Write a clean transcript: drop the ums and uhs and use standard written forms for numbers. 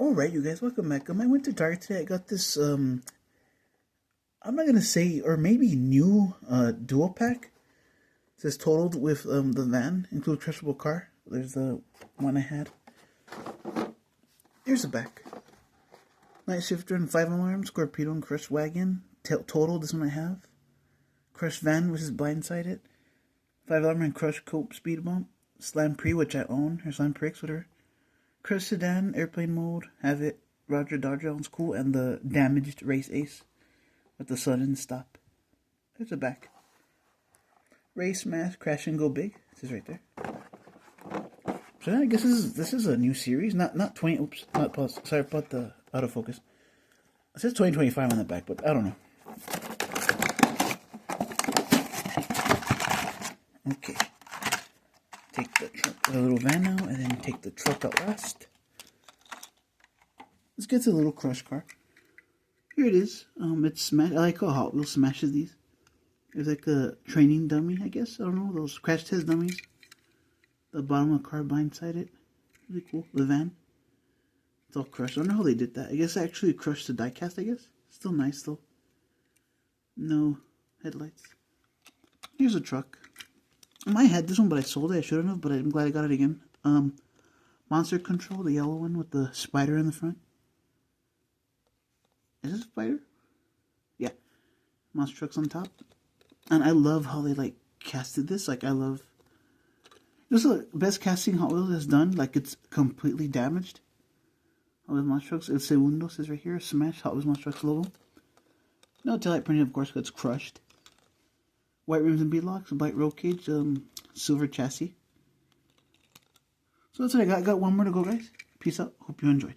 Alright, you guys, welcome back. I went to Target today. I got this, I'm not gonna say, or maybe new, dual pack. It says totaled with, the van, include crushable car. There's the one I had. Here's the back. Night shifter and 5 alarms, torpedo and crushed wagon. Total, this one I have. Crushed van, which is blindsided. 5 alarm and crushed cope speed bump. Slam pre, which I own, or slam pre X, whatever. Crushed sedan, airplane mode, have it. Roger Dodger, sounds cool. And the damaged race ace with the sudden stop. There's the back. Race smash, crash and go big. This is right there. So I guess this is a new series. Not 20. Oops, not pause. Sorry about the autofocus. It says 2025 on the back, but I don't know. Okay. Take the little van out, and then take the truck out last. Let's get to the little crush car. Here it is. It's smash. I like how Hot Wheels smashes these. There's like a training dummy, I guess. I don't know, those crash test dummies. The bottom of the car blindsided. Really cool. The van. It's all crushed. I don't know how they did that. I guess I actually crushed the diecast, I guess. Still nice though. No headlights. Here's a truck. I had this one, but I sold it. I shouldn't have, but I'm glad I got it again. Monster Control, the yellow one with the spider in the front. Is this a spider? Yeah. Monster Trucks on top. And I love how they, like, casted this. Like, I love... This is the best casting Hot Wheels has done. Like, it's completely damaged. Hot Wheels Monster Trucks. El Segundo says right here. Smash Hot Wheels Monster Trucks logo. No taillight printing, of course, because it's crushed. White rims and beadlocks, white roll cage, silver chassis. So that's what I got. I got one more to go, guys. Peace out. Hope you enjoyed.